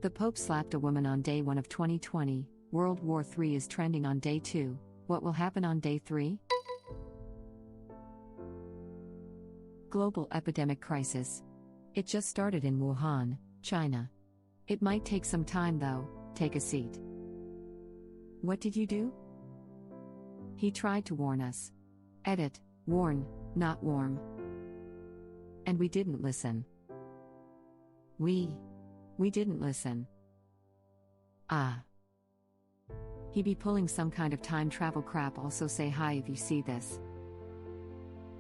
The Pope slapped a woman on day 1 of 2020, World War III is trending on day 2, what will happen on day 3? Global epidemic crisis. It just started in Wuhan, China. It might take some time though, take a seat. What did you do? He tried to warn us. Edit, warn, not warm. And we didn't listen. We didn't listen. He be pulling some kind of time travel crap. Also say hi if you see this.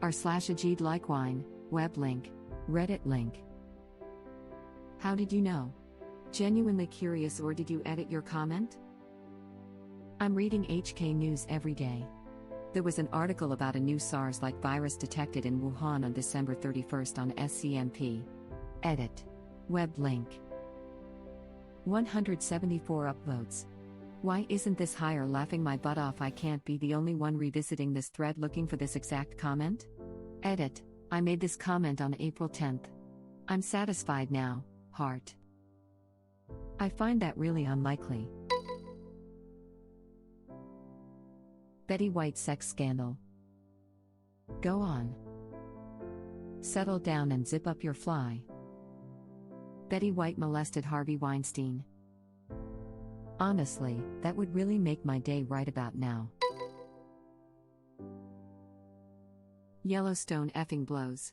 r/Ajid like wine, web link, Reddit link. How did you know? Genuinely curious, or did you edit your comment? I'm reading HK News every day. There was an article about a new SARS-like virus detected in Wuhan on December 31st on SCMP. Edit. Web link. 174 upvotes. Why isn't this higher? Laughing my butt off. I can't be the only one revisiting this thread looking for this exact comment. Edit. I made this comment on April 10th. I'm satisfied now, heart. I find that really unlikely. Betty White sex scandal. Go on. Settle down and zip up your fly. Betty White molested Harvey Weinstein. Honestly, that would really make my day right about now. Yellowstone effing blows.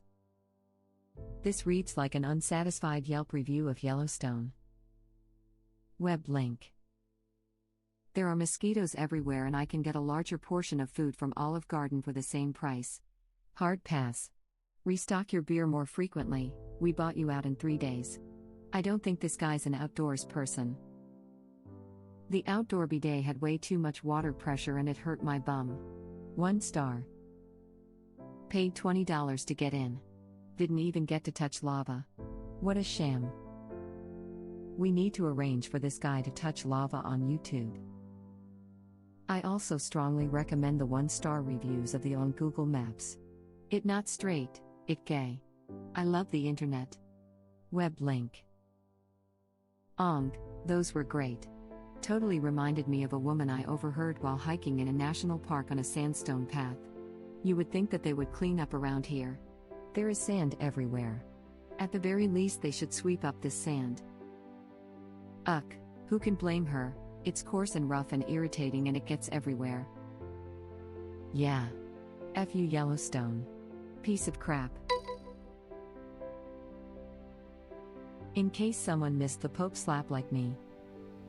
This reads like an unsatisfied Yelp review of Yellowstone. Web link. There are mosquitoes everywhere and I can get a larger portion of food from Olive Garden for the same price. Hard pass. Restock your beer more frequently, we bought you out in 3 days. I don't think this guy's an outdoors person. The outdoor bidet had way too much water pressure and it hurt my bum. 1 star. Paid $20 to get in. Didn't even get to touch lava. What a sham. We need to arrange for this guy to touch lava on YouTube. I also strongly recommend the 1-star reviews of the on Google Maps. It not straight, it gay. I love the internet. Web link. Those were great. Totally reminded me of a woman I overheard while hiking in a national park on a sandstone path. You would think that they would clean up around here. There is sand everywhere. At the very least they should sweep up this sand. Who can blame her? It's coarse and rough and irritating and it gets everywhere. Yeah. F you Yellowstone. Piece of crap. In case someone missed the Pope slap like me.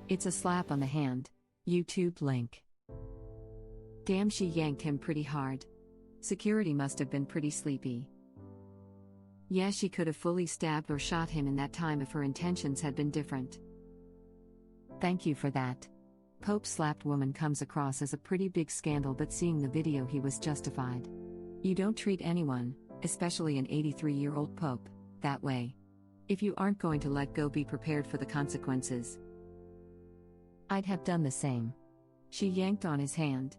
It's a slap on the hand. YouTube link. Damn, she yanked him pretty hard. Security must have been pretty sleepy. Yeah, she could have fully stabbed or shot him in that time if her intentions had been different. Thank you for that. Pope slapped woman comes across as a pretty big scandal, but seeing the video he was justified. You don't treat anyone, especially an 83-year-old Pope, that way. If you aren't going to let go, be prepared for the consequences. I'd have done the same. She yanked on his hand.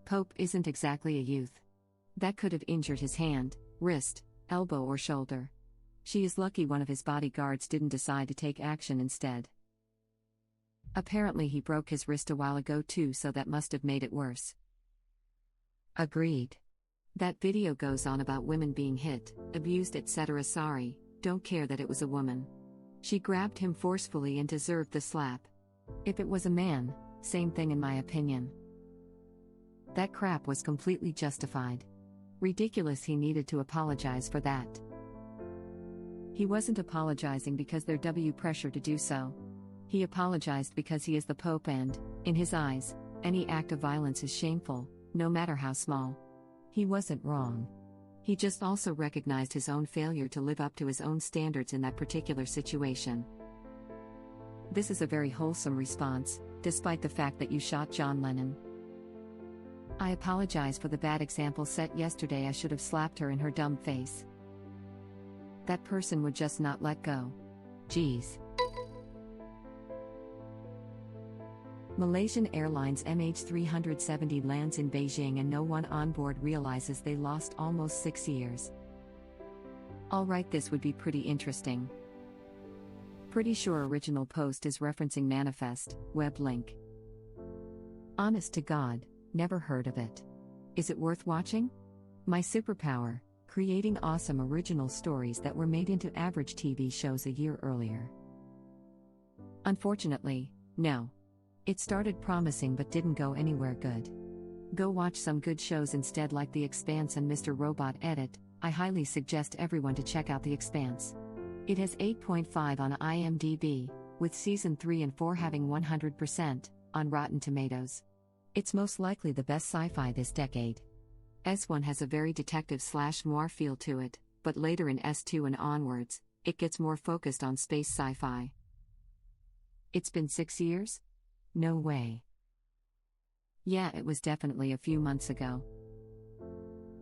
Pope isn't exactly a youth. That could have injured his hand, wrist, elbow or shoulder. She is lucky one of his bodyguards didn't decide to take action instead. Apparently he broke his wrist a while ago too, so that must have made it worse. Agreed. That video goes on about women being hit, abused, etc. Sorry, don't care that it was a woman. She grabbed him forcefully and deserved the slap. If it was a man, same thing in my opinion. That crap was completely justified. Ridiculous, he needed to apologize for that. He wasn't apologizing because there's pressure to do so. He apologized because he is the Pope and, in his eyes, any act of violence is shameful, no matter how small. He wasn't wrong. He just also recognized his own failure to live up to his own standards in that particular situation. This is a very wholesome response, despite the fact that you shot John Lennon. I apologize for the bad example set yesterday. I should have slapped her in her dumb face. That person would just not let go. Jeez. Malaysian Airlines MH370 lands in Beijing and no one on board realizes they lost almost 6 years. Alright, this would be pretty interesting. Pretty sure original post is referencing manifest, web link. Honest to God, never heard of it. Is it worth watching? My superpower, creating awesome original stories that were made into average TV shows a year earlier. Unfortunately, no. It started promising but didn't go anywhere good. Go watch some good shows instead, like The Expanse and Mr. Robot Edit. I highly suggest everyone to check out The Expanse. It has 8.5 on IMDb, with season 3 and 4 having 100% on Rotten Tomatoes. It's most likely the best sci-fi this decade. S1 has a very detective/noir feel to it, but later in S2 and onwards, it gets more focused on space sci-fi. It's been 6 years? No way. Yeah, it was definitely a few months ago.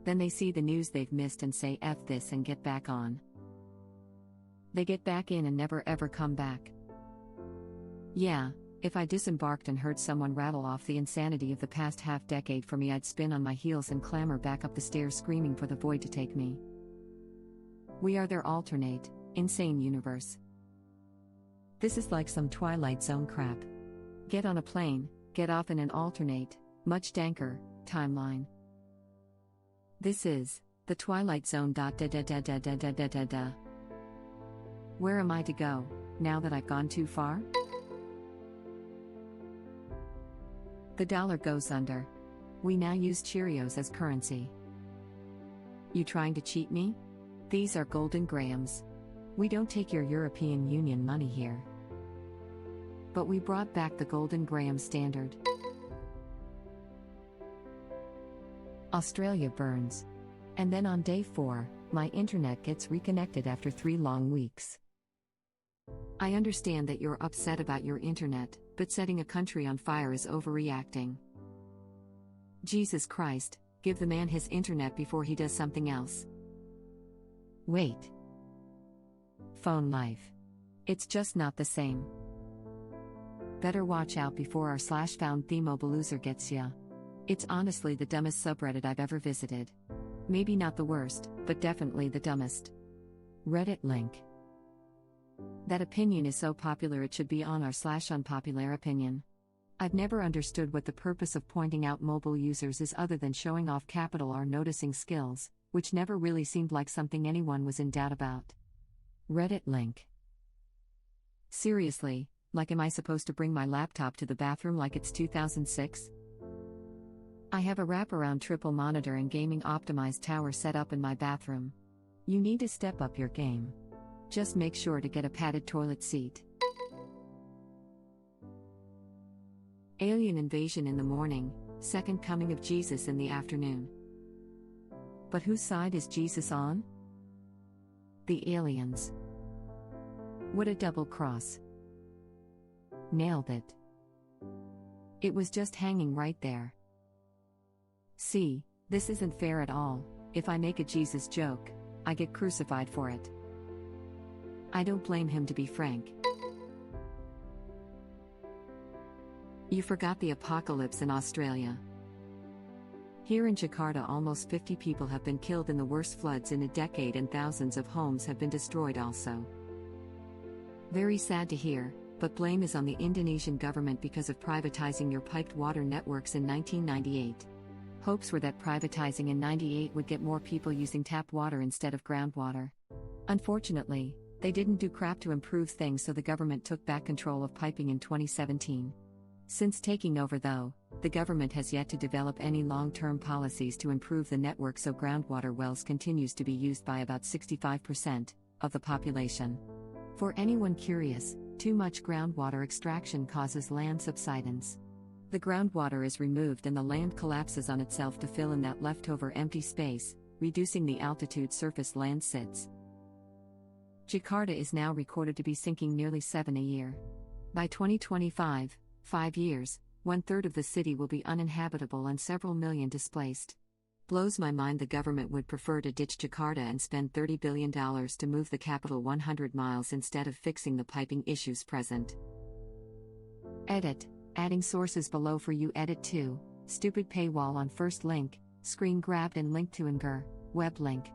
Then they see the news they've missed and say F this and get back on. They get back in and never ever come back. Yeah, if I disembarked and heard someone rattle off the insanity of the past half-decade for me, I'd spin on my heels and clamber back up the stairs screaming for the void to take me. We are their alternate, insane universe. This is like some Twilight Zone crap. Get on a plane, get off in an alternate, much danker, timeline. This is the Twilight Zone. Where am I to go, now that I've gone too far? The dollar goes under. We now use Cheerios as currency. You trying to cheat me? These are golden grams. We don't take your European Union money here. But we brought back the golden gram standard. Australia burns. And then on day 4, my internet gets reconnected after 3 long weeks. I understand that you're upset about your internet, but setting a country on fire is overreacting. Jesus Christ, give the man his internet before he does something else. Wait. Phone life. It's just not the same. Better watch out before our /found Themobaloozer gets ya. It's honestly the dumbest subreddit I've ever visited. Maybe not the worst, but definitely the dumbest. Reddit link. That opinion is so popular it should be on our /unpopular opinion. I've never understood what the purpose of pointing out mobile users is other than showing off capital R noticing skills, which never really seemed like something anyone was in doubt about. Reddit link. Seriously, like, am I supposed to bring my laptop to the bathroom like it's 2006? I have a wraparound triple monitor and gaming optimized tower set up in my bathroom. You need to step up your game. Just make sure to get a padded toilet seat. Alien invasion in the morning, second coming of Jesus in the afternoon. But whose side is Jesus on? The aliens. What a double cross. Nailed it. It was just hanging right there. See, this isn't fair at all. If I make a Jesus joke, I get crucified for it. I don't blame him, to be frank. You forgot the apocalypse in Australia. Here in Jakarta, almost 50 people have been killed in the worst floods in a decade and thousands of homes have been destroyed also. Very sad to hear, but blame is on the Indonesian government because of privatizing your piped water networks in 1998. Hopes were that privatizing in '98 would get more people using tap water instead of groundwater. Unfortunately, they didn't do crap to improve things, so the government took back control of piping in 2017. Since taking over, though, the government has yet to develop any long-term policies to improve the network, so groundwater wells continues to be used by about 65% of the population. For anyone curious, too much groundwater extraction causes land subsidence. The groundwater is removed and the land collapses on itself to fill in that leftover empty space, reducing the altitude surface land sits. Jakarta is now recorded to be sinking nearly 7 a year. By 2025, 5 years, 1/3 of the city will be uninhabitable and several million displaced. Blows my mind the government would prefer to ditch Jakarta and spend $30 billion to move the capital 100 miles instead of fixing the piping issues present. Edit. Adding sources below for you. Edit 2. Stupid paywall on first link, screen grabbed and linked to Ngr, web link.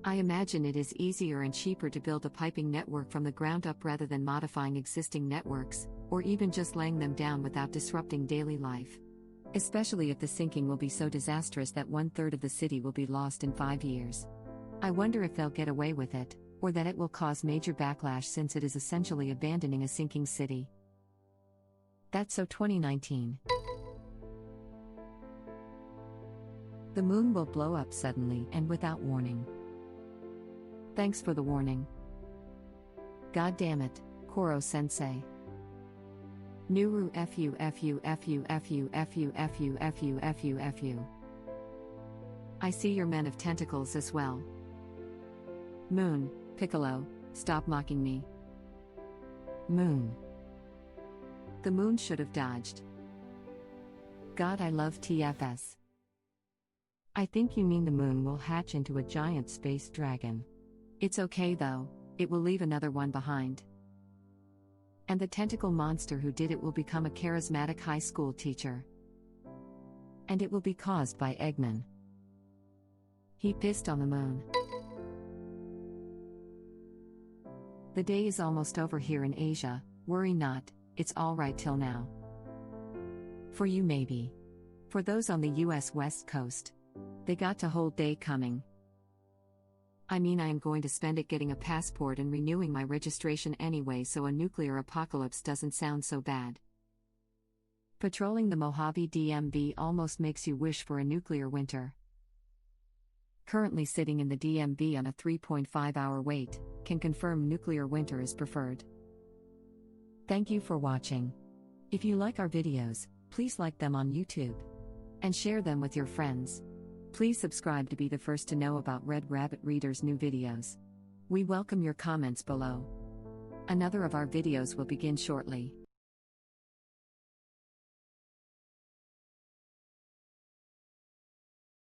I imagine it is easier and cheaper to build a piping network from the ground up rather than modifying existing networks, or even just laying them down without disrupting daily life. Especially if the sinking will be so disastrous that 1/3 of the city will be lost in 5 years. I wonder if they'll get away with it, or that it will cause major backlash since it is essentially abandoning a sinking city. That's so 2019. The moon will blow up suddenly and without warning. Thanks for the warning. God damn it, Koro-sensei. Nuru fu. I see your men of tentacles as well. Moon, Piccolo, stop mocking me. Moon. The moon should have dodged. God, I love TFS. I think you mean the moon will hatch into a giant space dragon. It's okay though, it will leave another one behind. And the tentacle monster who did it will become a charismatic high school teacher. And it will be caused by Eggman. He pissed on the moon. The day is almost over here in Asia, worry not, it's alright till now. For you maybe. For those on the US West Coast. They got a whole day coming. I mean, I am going to spend it getting a passport and renewing my registration anyway, so a nuclear apocalypse doesn't sound so bad. Patrolling the Mojave DMV almost makes you wish for a nuclear winter. Currently sitting in the DMV on a 3.5-hour wait, can confirm nuclear winter is preferred. Thank you for watching. If you like our videos, please like them on YouTube. And share them with your friends. Please subscribe to be the first to know about Red Rabbit Reader's new videos. We welcome your comments below. Another of our videos will begin shortly.